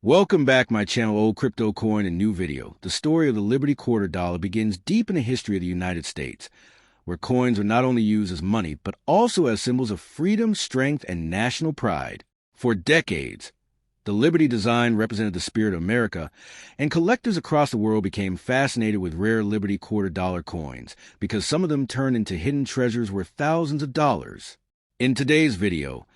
Welcome back my channel, Old Crypto Coin, and new video. The story of the Liberty Quarter Dollar begins deep in the history of the United States, where coins were not only used as money, but also as symbols of freedom, strength, and national pride. For decades, the Liberty design represented the spirit of America, and collectors across the world became fascinated with rare Liberty Quarter Dollar coins because some of them turned into hidden treasures worth thousands of dollars. In today's video,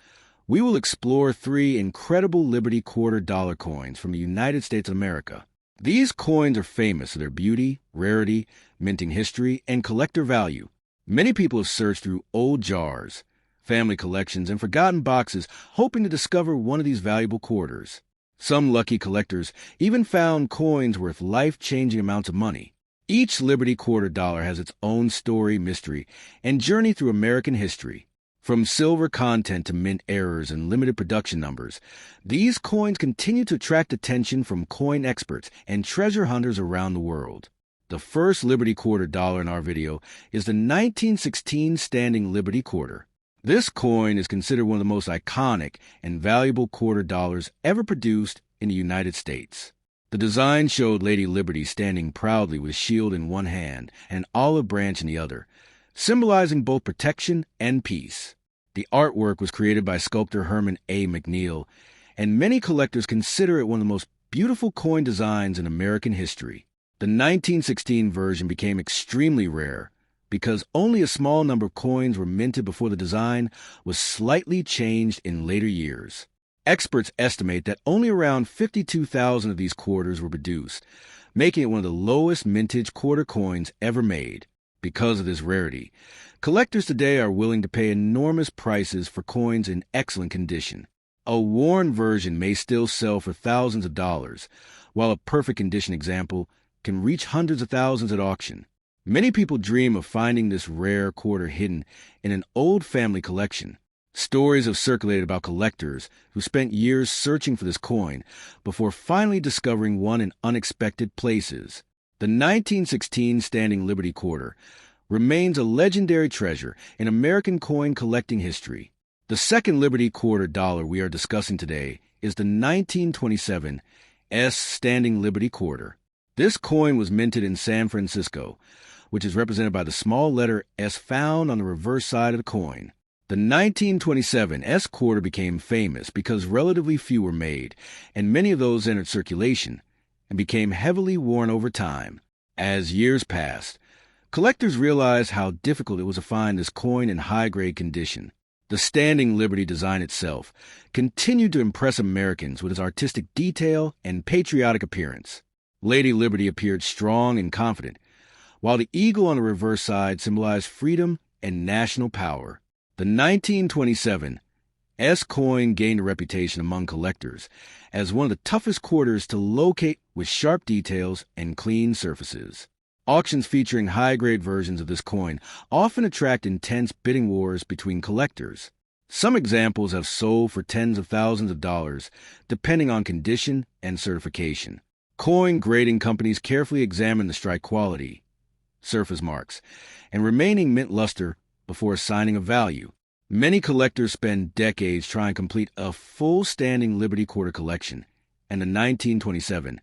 we will explore three incredible Liberty Quarter Dollar coins from the United States of America. These coins are famous for their beauty, rarity, minting history, and collector value. Many people have searched through old jars, family collections, and forgotten boxes hoping to discover one of these valuable quarters. Some lucky collectors even found coins worth life-changing amounts of money. Each Liberty Quarter Dollar has its own story, mystery, and journey through American history. From silver content to mint errors and limited production numbers, these coins continue to attract attention from coin experts and treasure hunters around the world. The first Liberty Quarter Dollar in our video is the 1916 Standing Liberty Quarter. This coin is considered one of the most iconic and valuable quarter dollars ever produced in the United States. The design showed Lady Liberty standing proudly with a shield in one hand and an olive branch in the other, symbolizing both protection and peace. The artwork was created by sculptor Herman A. McNeil, and many collectors consider it one of the most beautiful coin designs in American history. The 1916 version became extremely rare because only a small number of coins were minted before the design was slightly changed in later years. Experts estimate that only around 52,000 of these quarters were produced, making it one of the lowest mintage quarter coins ever made. Because of this rarity, collectors today are willing to pay enormous prices for coins in excellent condition. A worn version may still sell for thousands of dollars, while a perfect condition example can reach hundreds of thousands at auction. Many people dream of finding this rare quarter hidden in an old family collection. Stories have circulated about collectors who spent years searching for this coin before finally discovering one in unexpected places. The 1916 Standing Liberty Quarter remains a legendary treasure in American coin collecting history. The second Liberty Quarter Dollar we are discussing today is the 1927 Standing Liberty Quarter. This coin was minted in San Francisco, which is represented by the small letter S found on the reverse side of the coin. The 1927 quarter became famous because relatively few were made, and many of those entered circulation and became heavily worn over time. As years passed, collectors realized how difficult it was to find this coin in high-grade condition. The Standing Liberty design itself continued to impress Americans with its artistic detail and patriotic appearance. Lady Liberty appeared strong and confident, while the eagle on the reverse side symbolized freedom and national power. The 1927 coin gained a reputation among collectors as one of the toughest quarters to locate, with sharp details and clean surfaces. Auctions featuring high-grade versions of this coin often attract intense bidding wars between collectors. Some examples have sold for tens of thousands of dollars, depending on condition and certification. Coin grading companies carefully examine the strike quality, surface marks, and remaining mint luster before assigning a value. Many collectors spend decades trying to complete a full Standing Liberty Quarter collection, and the 1927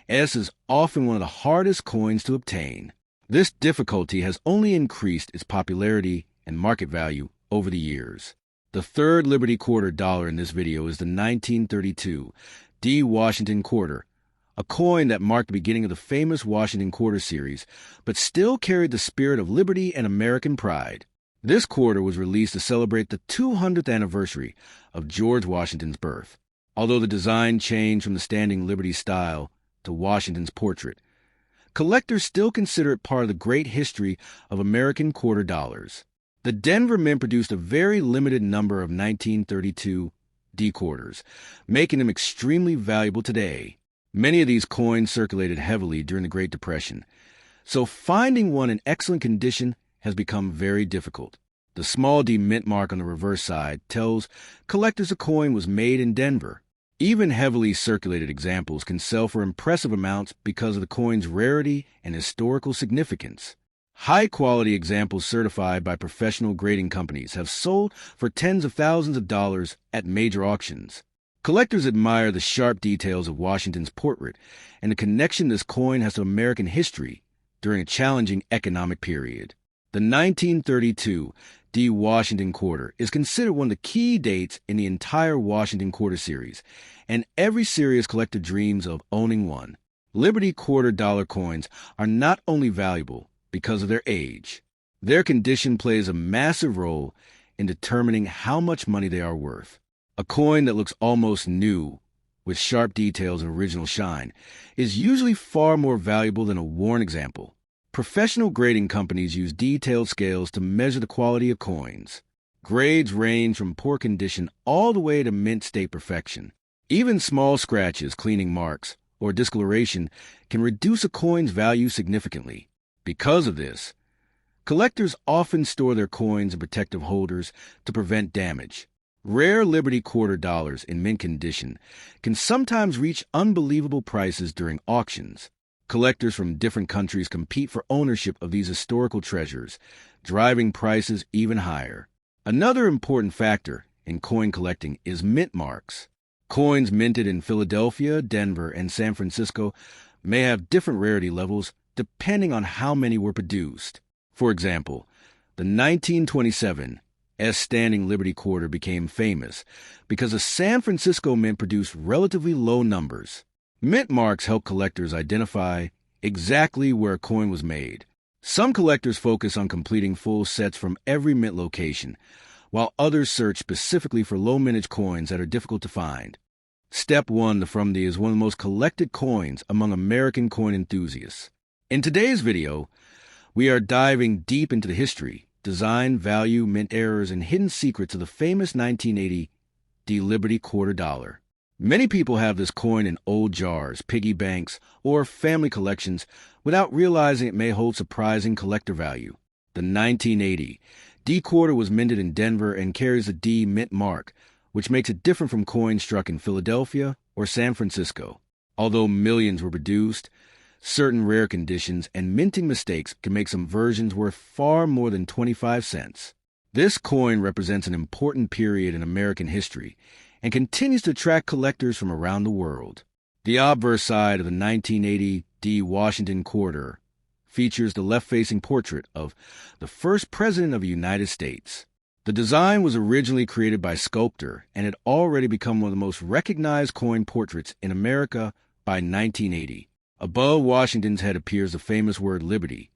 is often one of the hardest coins to obtain. This difficulty has only increased its popularity and market value over the years. The third Liberty Quarter Dollar in this video is the 1932 Washington Quarter, a coin that marked the beginning of the famous Washington Quarter series, but still carried the spirit of liberty and American pride. This quarter was released to celebrate the 200th anniversary of George Washington's birth. Although the design changed from the Standing Liberty style to Washington's portrait, collectors still consider it part of the great history of American quarter dollars. The Denver Mint produced a very limited number of 1932 quarters, making them extremely valuable today. Many of these coins circulated heavily during the Great Depression, so finding one in excellent condition has become very difficult. The small D mint mark on the reverse side tells collectors the coin was made in Denver. Even heavily circulated examples can sell for impressive amounts because of the coin's rarity and historical significance. High-quality examples certified by professional grading companies have sold for tens of thousands of dollars at major auctions. Collectors admire the sharp details of Washington's portrait and the connection this coin has to American history during a challenging economic period. The 1932 D. Washington quarter is considered one of the key dates in the entire Washington quarter series, and every serious collector dreams of owning one. Liberty quarter dollar coins are not only valuable because of their age. Their condition plays a massive role in determining how much money they are worth. A coin that looks almost new, with sharp details and original shine, is usually far more valuable than a worn example. Professional grading companies use detailed scales to measure the quality of coins. Grades range from poor condition all the way to mint state perfection. Even small scratches, cleaning marks, or discoloration can reduce a coin's value significantly. Because of this, collectors often store their coins in protective holders to prevent damage. Rare Liberty quarter dollars in mint condition can sometimes reach unbelievable prices during auctions. Collectors from different countries compete for ownership of these historical treasures, driving prices even higher. Another important factor in coin collecting is mint marks. Coins minted in Philadelphia, Denver, and San Francisco may have different rarity levels depending on how many were produced. For example, the 1927 S. Standing Liberty quarter became famous because a San Francisco mint produced relatively low numbers. Mint marks help collectors identify exactly where a coin was made. Some collectors focus on completing full sets from every mint location, while others search specifically for low mintage coins that are difficult to find. Step 1 to From the is one of the most collected coins among American coin enthusiasts. In today's video, we are diving deep into the history, design, value, mint errors, and hidden secrets of the famous 1980 D. Liberty quarter dollar. Many people have this coin in old jars, piggy banks, or family collections without realizing it may hold surprising collector value. The 1980 D quarter was minted in Denver and carries a D mint mark, which makes it different from coins struck in Philadelphia or San Francisco. Although millions were produced, certain rare conditions and minting mistakes can make some versions worth far more than 25 cents. This coin represents an important period in American history and continues to attract collectors from around the world. The obverse side of the 1980 D. Washington quarter features the left-facing portrait of the first president of the United States. The design was originally created by a sculptor and had already become one of the most recognized coin portraits in America by 1980. Above Washington's head appears the famous word Liberty,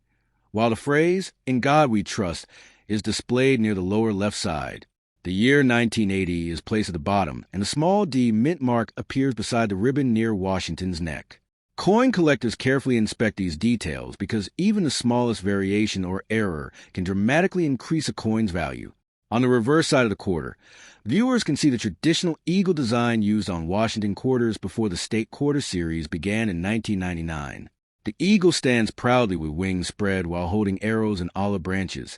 while the phrase, "In God We Trust," is displayed near the lower left side. The year 1980 is placed at the bottom, and the small D mint mark appears beside the ribbon near Washington's neck. Coin collectors carefully inspect these details because even the smallest variation or error can dramatically increase a coin's value. On the reverse side of the quarter, viewers can see the traditional eagle design used on Washington quarters before the state quarter series began in 1999. The eagle stands proudly with wings spread while holding arrows and olive branches,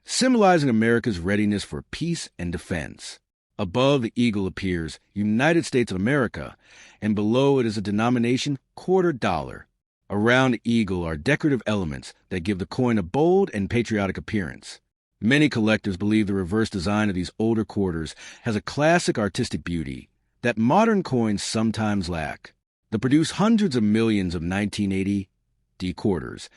symbolizing America's readiness for peace and defense. Above the eagle appears United States of America, and below it is a denomination quarter dollar. Around the eagle are decorative elements that give the coin a bold and patriotic appearance. Many collectors believe the reverse design of these older quarters has a classic artistic beauty that modern coins sometimes lack. They produce hundreds of millions of 1980 D quarters,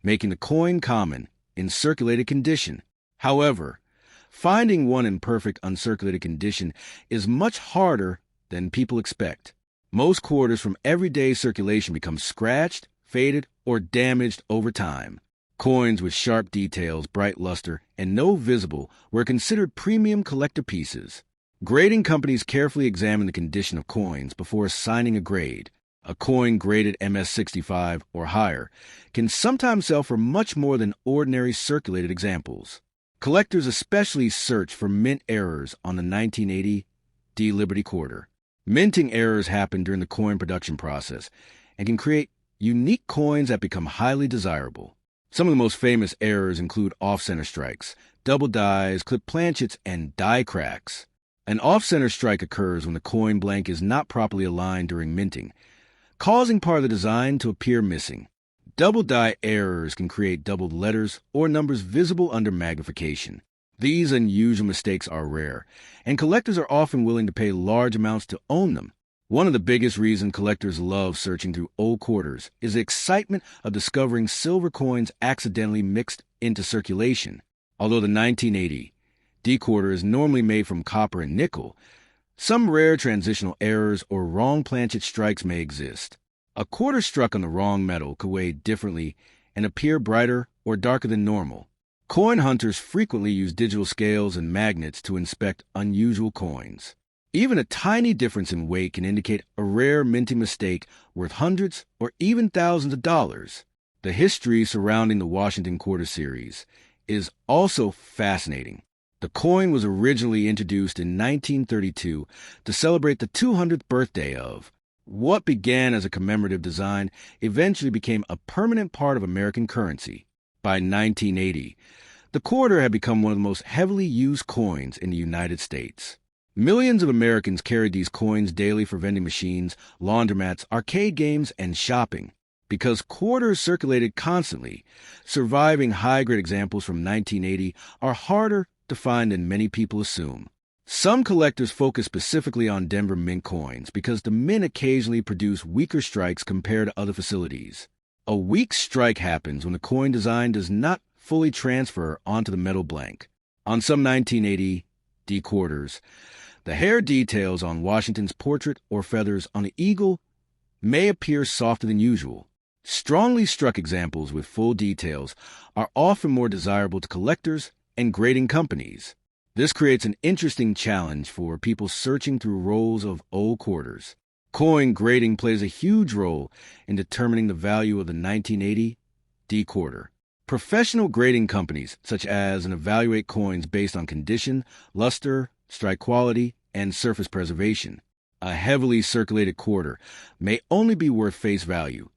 making the coin common in circulated condition. However, finding one in perfect uncirculated condition is much harder than people expect. Most quarters from everyday circulation become scratched, faded, or damaged over time. Coins with sharp details, bright luster, and no visible were considered premium collector pieces. Grading companies carefully examine the condition of coins before assigning a grade. A coin graded MS-65 or higher can sometimes sell for much more than ordinary circulated examples. Collectors especially search for mint errors on the 1980 D. Liberty quarter. Minting errors happen during the coin production process and can create unique coins that become highly desirable. Some of the most famous errors include off-center strikes, double dies, clip planchets, and die cracks. An off-center strike occurs when the coin blank is not properly aligned during minting, causing part of the design to appear missing. Double die errors can create doubled letters or numbers visible under magnification. These unusual mistakes are rare, and collectors are often willing to pay large amounts to own them. One of the biggest reasons collectors love searching through old quarters is the excitement of discovering silver coins accidentally mixed into circulation. Although the 1980 D quarter is normally made from copper and nickel, some rare transitional errors or wrong planchet strikes may exist. A quarter struck on the wrong metal could weigh differently and appear brighter or darker than normal. Coin hunters frequently use digital scales and magnets to inspect unusual coins. Even a tiny difference in weight can indicate a rare minting mistake worth hundreds or even thousands of dollars. The history surrounding the Washington Quarter series is also fascinating. The coin was originally introduced in 1932 to celebrate the 200th birthday of what began as a commemorative design eventually became a permanent part of American currency. By 1980, the quarter had become one of the most heavily used coins in the United States. Millions of Americans carried these coins daily for vending machines, laundromats, arcade games, and shopping. Because quarters circulated constantly, surviving high-grade examples from 1980 are harder to find than many people assume. Some collectors focus specifically on Denver Mint coins because the Mint occasionally produce weaker strikes compared to other facilities. A weak strike happens when the coin design does not fully transfer onto the metal blank. On some 1980 D quarters, the hair details on Washington's portrait or feathers on the eagle may appear softer than usual. Strongly struck examples with full details are often more desirable to collectors and grading companies. This creates an interesting challenge for people searching through rolls of old quarters. Coin grading plays a huge role in determining the value of the 1980 D quarter. Professional grading companies, such as evaluate coins based on condition, luster, strike quality, and surface preservation. A heavily circulated quarter may only be worth face value,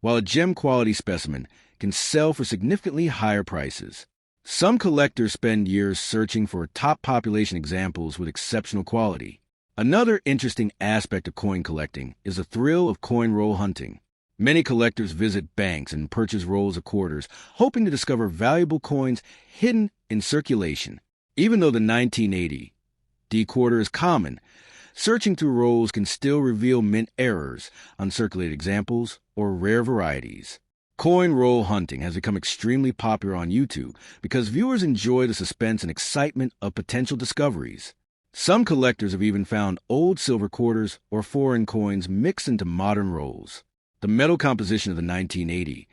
while a gem quality specimen can sell for significantly higher prices. Some collectors spend years searching for top population examples with exceptional quality. Another interesting aspect of coin collecting is the thrill of coin roll hunting. Many collectors visit banks and purchase rolls of quarters, hoping to discover valuable coins hidden in circulation. Even though the 1980 D quarter is common, searching through rolls can still reveal mint errors, uncirculated examples, or rare varieties. Coin roll hunting has become extremely popular on YouTube because viewers enjoy the suspense and excitement of potential discoveries. Some collectors have even found old silver quarters or foreign coins mixed into modern rolls. The metal composition of the 1980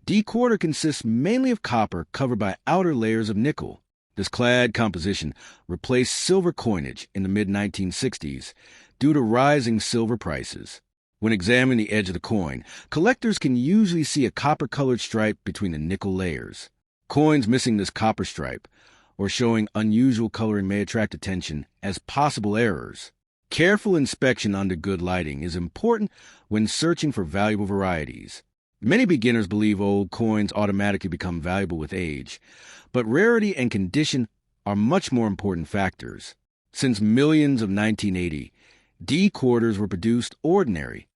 D quarter consists mainly of copper covered by outer layers of nickel. This clad composition replaced silver coinage in the mid-1960s due to rising silver prices. When examining the edge of the coin, collectors can usually see a copper-colored stripe between the nickel layers. Coins missing this copper stripe or showing unusual coloring may attract attention as possible errors. Careful inspection under good lighting is important when searching for valuable varieties. Many beginners believe old coins automatically become valuable with age, but rarity and condition are much more important factors. Since millions of 1980 D quarters were produced ordinary.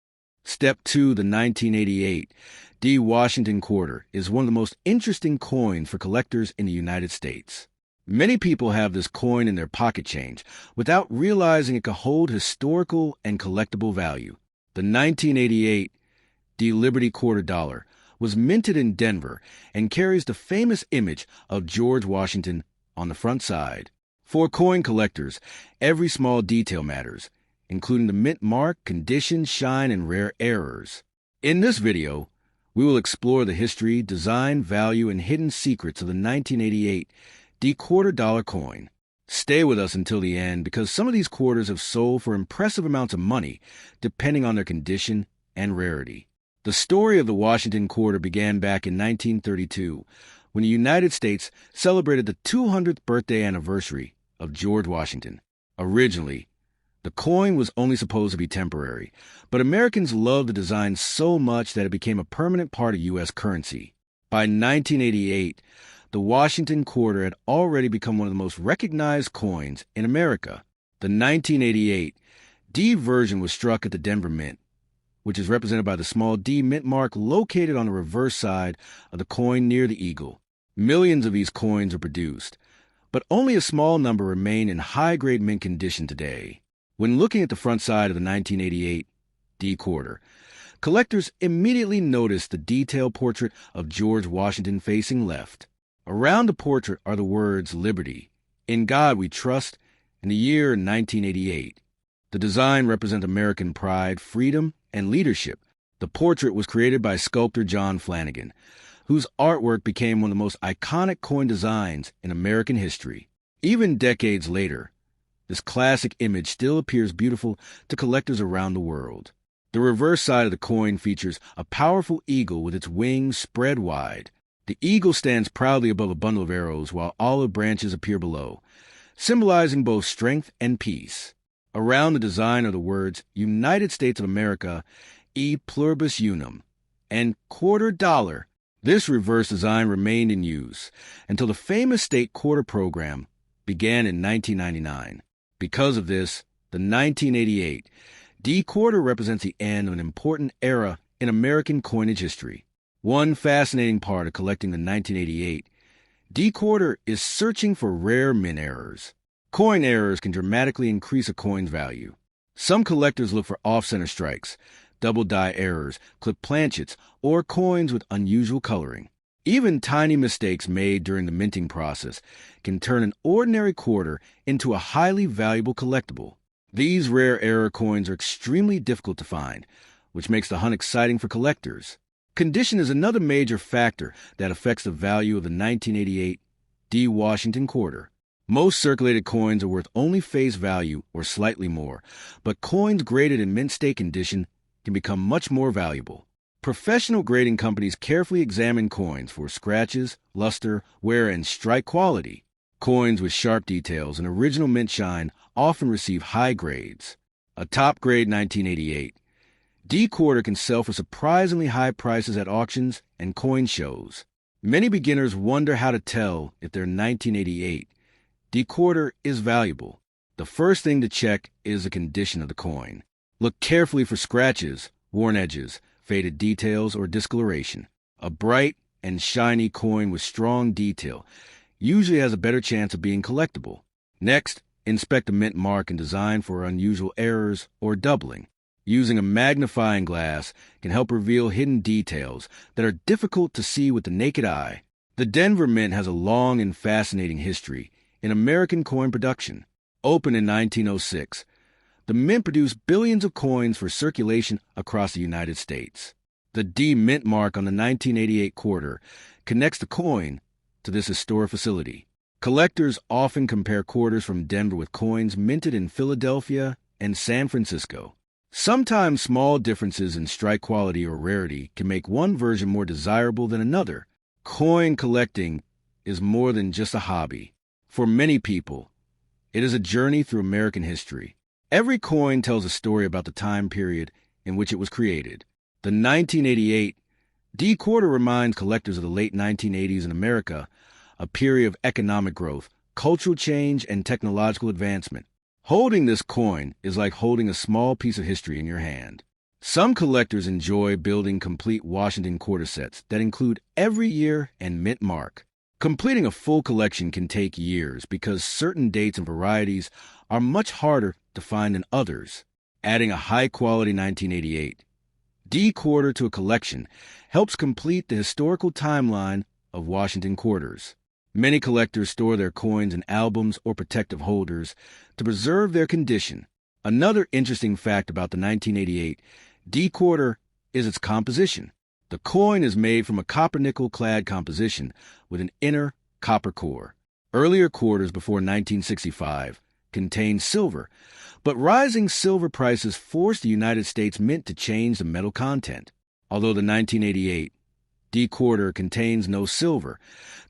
Step 2, the 1988 D Washington quarter, is one of the most interesting coins for collectors in the United States. Many people have this coin in their pocket change without realizing it could hold historical and collectible value. The 1988 D Liberty quarter dollar was minted in Denver and carries the famous image of George Washington on the front side. For coin collectors, every small detail matters, including the mint mark, condition, shine, and rare errors. In this video, we will explore the history, design, value, and hidden secrets of the 1988 D quarter dollar coin. Stay with us until the end because some of these quarters have sold for impressive amounts of money depending on their condition and rarity. The story of the Washington quarter began back in 1932 when the United States celebrated the 200th birthday anniversary of George Washington. Originally, the coin was only supposed to be temporary, but Americans loved the design so much that it became a permanent part of U.S. currency. By 1988, the Washington quarter had already become one of the most recognized coins in America. The 1988 D version was struck at the Denver Mint, which is represented by the small D mint mark located on the reverse side of the coin near the eagle. Millions of these coins are produced, but only a small number remain in high-grade mint condition today. When looking at the front side of the 1988 D quarter, collectors immediately notice the detailed portrait of George Washington facing left. Around the portrait are the words "Liberty," "In God We Trust," and the year 1988. The design represents American pride, freedom, and leadership. The portrait was created by sculptor John Flanagan, whose artwork became one of the most iconic coin designs in American history. Even decades later, this classic image still appears beautiful to collectors around the world. The reverse side of the coin features a powerful eagle with its wings spread wide. The eagle stands proudly above a bundle of arrows while olive branches appear below, symbolizing both strength and peace. Around the design are the words "United States of America, e pluribus unum," and $quarter. This reverse design remained in use until the famous state quarter program began in 1999. Because of this, the 1988 D quarter represents the end of an important era in American coinage history. One fascinating part of collecting the 1988 D quarter is searching for rare mint errors. Coin errors can dramatically increase a coin's value. Some collectors look for off-center strikes, double die errors, clipped planchets, or coins with unusual coloring. Even tiny mistakes made during the minting process can turn an ordinary quarter into a highly valuable collectible. These rare error coins are extremely difficult to find, which makes the hunt exciting for collectors. Condition is another major factor that affects the value of the 1988 D Washington quarter. Most circulated coins are worth only face value or slightly more, but coins graded in mint state condition can become much more valuable. Professional grading companies carefully examine coins for scratches, luster, wear, and strike quality. Coins with sharp details and original mint shine often receive high grades. A top-grade 1988 D quarter can sell for surprisingly high prices at auctions and coin shows. Many beginners wonder how to tell if their 1988 D quarter is valuable. The first thing to check is the condition of the coin. Look carefully for scratches, worn edges, faded details, or discoloration. A bright and shiny coin with strong detail usually has a better chance of being collectible. Next, inspect the mint mark and design for unusual errors or doubling. Using a magnifying glass can help reveal hidden details that are difficult to see with the naked eye. The Denver Mint has a long and fascinating history in American coin production. Opened in 1906, the mint produced billions of coins for circulation across the United States. The D mint mark on the 1988 quarter connects the coin to this historic facility. Collectors often compare quarters from Denver with coins minted in Philadelphia and San Francisco. Sometimes small differences in strike quality or rarity can make one version more desirable than another. Coin collecting is more than just a hobby. For many people, it is a journey through American history. Every coin tells a story about the time period in which it was created. The 1988 D quarter reminds collectors of the late 1980s in America, a period of economic growth, cultural change, and technological advancement. Holding this coin is like holding a small piece of history in your hand. Some collectors enjoy building complete Washington quarter sets that include every year and mint mark. Completing a full collection can take years because certain dates and varieties are much harder to find than others. Adding a high-quality 1988 D quarter to a collection helps complete the historical timeline of Washington quarters. Many collectors store their coins in albums or protective holders to preserve their condition. Another interesting fact about the 1988 D quarter is its composition. The coin is made from a copper-nickel clad composition with an inner copper core. Earlier quarters before 1965 contained silver, but rising silver prices forced the United States Mint to change the metal content. Although the 1988 D quarter contains no silver,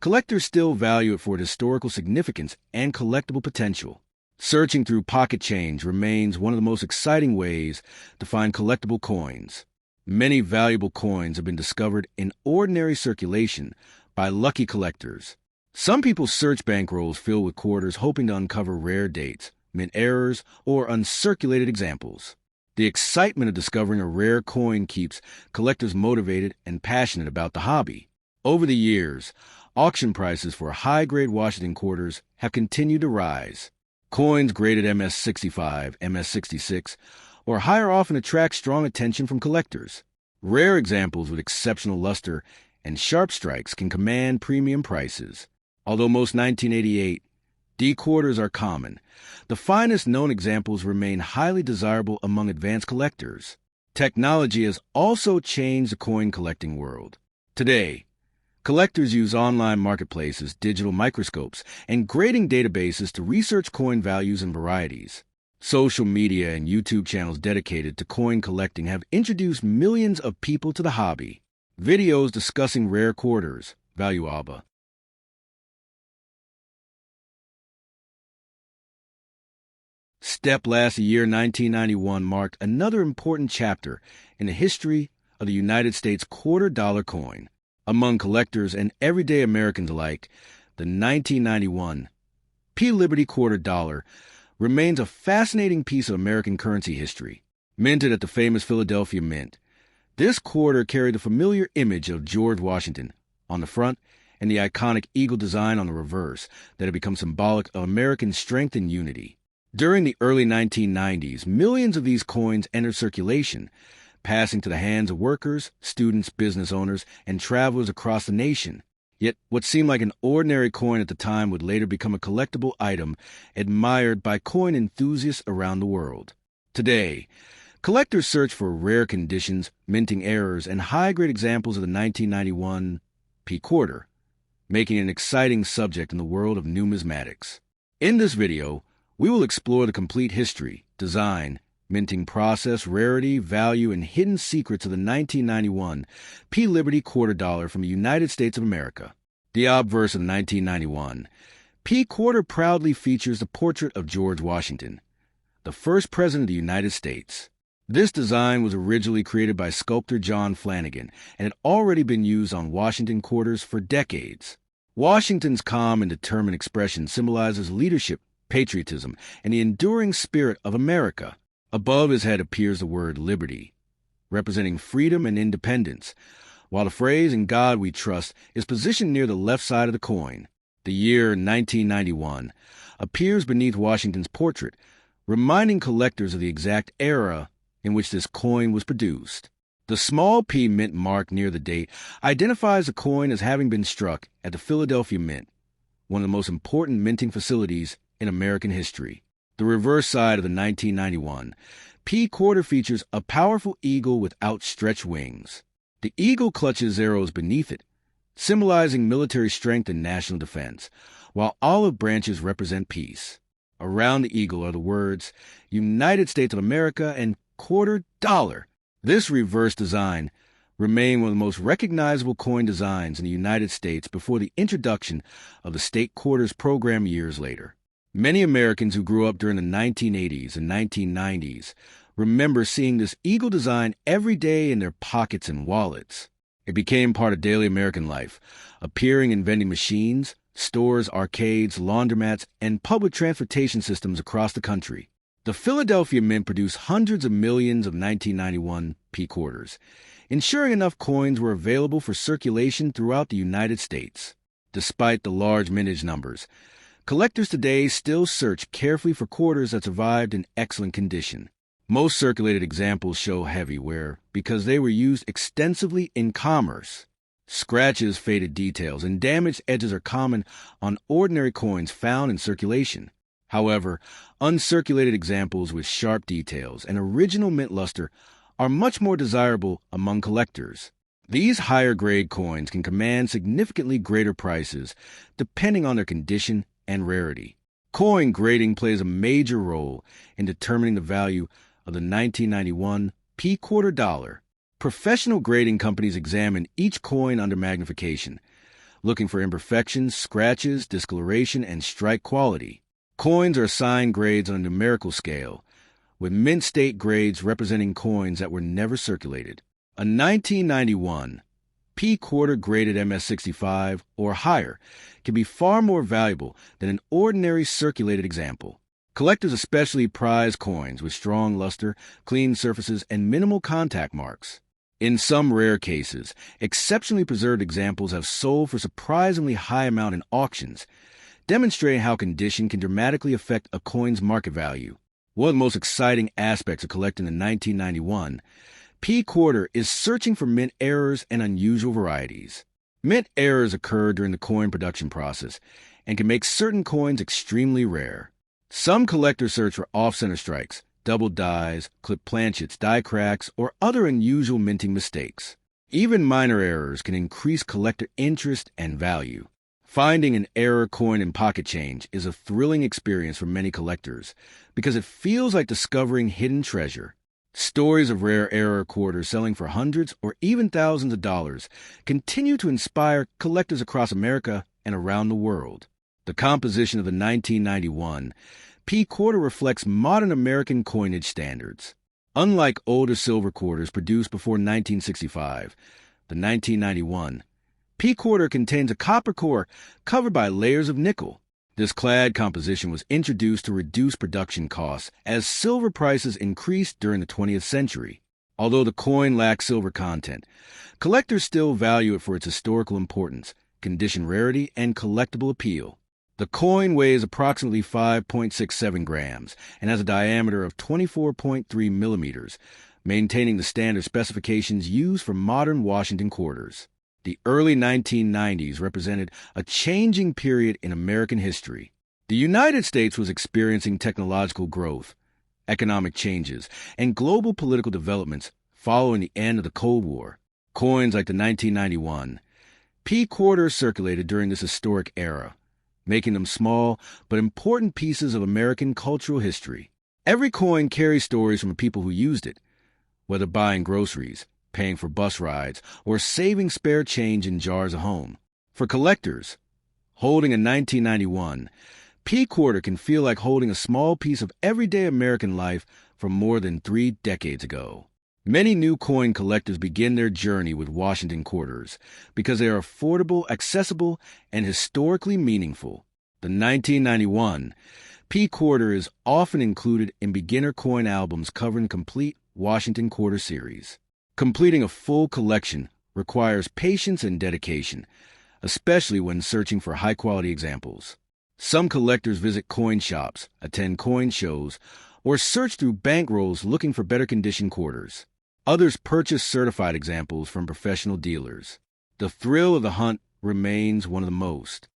collectors still value it for its historical significance and collectible potential. Searching through pocket change remains one of the most exciting ways to find collectible coins. Many valuable coins have been discovered in ordinary circulation by lucky collectors. Some people search bankrolls filled with quarters hoping to uncover rare dates, mint errors, or uncirculated examples. The excitement of discovering a rare coin keeps collectors motivated and passionate about the hobby. Over the years, Auction prices for high-grade Washington quarters have continued to rise. Coins graded MS-65, MS-66, or higher often attract strong attention from collectors. Rare examples with exceptional luster and sharp strikes can command premium prices. Although most 1988 D quarters are common, the finest known examples remain highly desirable among advanced collectors. Technology has also changed the coin collecting world. Today, collectors use online marketplaces, digital microscopes, and grading databases to research coin values and varieties. Social media and YouTube channels dedicated to coin collecting have introduced millions of people to the hobby. Videos discussing rare quarters, valuable. Step last year, 1991, marked another important chapter in the history of the United States quarter-dollar coin. Among collectors and everyday Americans alike, the 1991 P. Liberty quarter dollar remains a fascinating piece of American currency history. Minted at the famous Philadelphia Mint, this quarter carried the familiar image of George Washington on the front and the iconic eagle design on the reverse that had become symbolic of American strength and unity. During the early 1990s, millions of these coins entered circulation, passing to the hands of workers, students, business owners, and travelers across the nation. Yet what seemed like an ordinary coin at the time would later become a collectible item admired by coin enthusiasts around the world. Today, collectors search for rare conditions, minting errors, and high-grade examples of the 1991 P quarter, making it an exciting subject in the world of numismatics. In this video, we will explore the complete history, design, minting process, rarity, value, and hidden secrets of the 1991 P. Liberty quarter dollar from the United States of America. The obverse of the 1991 P quarter proudly features the portrait of George Washington, the first president of the United States. This design was originally created by sculptor John Flanagan and had already been used on Washington quarters for decades. Washington's calm and determined expression symbolizes leadership, patriotism, and the enduring spirit of America. Above his head appears the word liberty, representing freedom and independence, while the phrase "In God We Trust" is positioned near the left side of the coin. The year 1991 appears beneath Washington's portrait, reminding collectors of the exact era in which this coin was produced. The small P mint mark near the date identifies the coin as having been struck at the Philadelphia Mint, one of the most important minting facilities in American history. The reverse side of the 1991 P quarter features a powerful eagle with outstretched wings. The eagle clutches arrows beneath it, symbolizing military strength and national defense, while olive branches represent peace. Around the eagle are the words United States of America and quarter dollar. This reverse design remained one of the most recognizable coin designs in the United States before the introduction of the state quarters program years later. Many Americans who grew up during the 1980s and 1990s remember seeing this eagle design every day in their pockets and wallets. It became part of daily American life, appearing in vending machines, stores, arcades, laundromats, and public transportation systems across the country. The Philadelphia Mint produced hundreds of millions of 1991 P quarters, ensuring enough coins were available for circulation throughout the United States. Despite the large mintage numbers, collectors today still search carefully for quarters that survived in excellent condition. Most circulated examples show heavy wear because they were used extensively in commerce. Scratches, faded details, and damaged edges are common on ordinary coins found in circulation. However, uncirculated examples with sharp details and original mint luster are much more desirable among collectors. These higher-grade coins can command significantly greater prices depending on their condition and rarity. Coin grading plays a major role in determining the value of the 1991 P quarter dollar. Professional grading companies examine each coin under magnification, looking for imperfections, scratches, discoloration, and strike quality. Coins are assigned grades on a numerical scale, with mint state grades representing coins that were never circulated. A 1991 P quarter graded MS-65 or higher can be far more valuable than an ordinary circulated example. Collectors especially prize coins with strong luster, clean surfaces, and minimal contact marks. In some rare cases, exceptionally preserved examples have sold for surprisingly high amount in auctions, demonstrating how condition can dramatically affect a coin's market value. One of the most exciting aspects of collecting the 1991 P quarter is searching for mint errors and unusual varieties. Mint errors occur during the coin production process and can make certain coins extremely rare. Some collectors search for off-center strikes, double dies, clipped planchets, die cracks, or other unusual minting mistakes. Even minor errors can increase collector interest and value. Finding an error coin in pocket change is a thrilling experience for many collectors because it feels like discovering hidden treasure. Stories of rare error quarters selling for hundreds or even thousands of dollars continue to inspire collectors across America and around the world. The composition of the 1991 P quarter reflects modern American coinage standards. Unlike older silver quarters produced before 1965, the 1991 P quarter contains a copper core covered by layers of nickel. This clad composition was introduced to reduce production costs as silver prices increased during the 20th century. Although the coin lacks silver content, collectors still value it for its historical importance, condition rarity, and collectible appeal. The coin weighs approximately 5.67 grams and has a diameter of 24.3 millimeters, maintaining the standard specifications used for modern Washington quarters. The early 1990s represented a changing period in American history. The United States was experiencing technological growth, economic changes, and global political developments following the end of the Cold War. Coins like the 1991 P quarter circulated during this historic era, making them small but important pieces of American cultural history. Every coin carries stories from the people who used it, whether buying groceries, paying for bus rides, or saving spare change in jars at home. For collectors, holding a 1991 P quarter can feel like holding a small piece of everyday American life from more than 3 decades ago. Many new coin collectors begin their journey with Washington quarters because they are affordable, accessible, and historically meaningful. The 1991 P quarter is often included in beginner coin albums covering complete Washington quarter series. Completing a full collection requires patience and dedication, especially when searching for high-quality examples. Some collectors visit coin shops, attend coin shows, or search through bankrolls looking for better condition quarters. Others purchase certified examples from professional dealers. The thrill of the hunt remains one of the most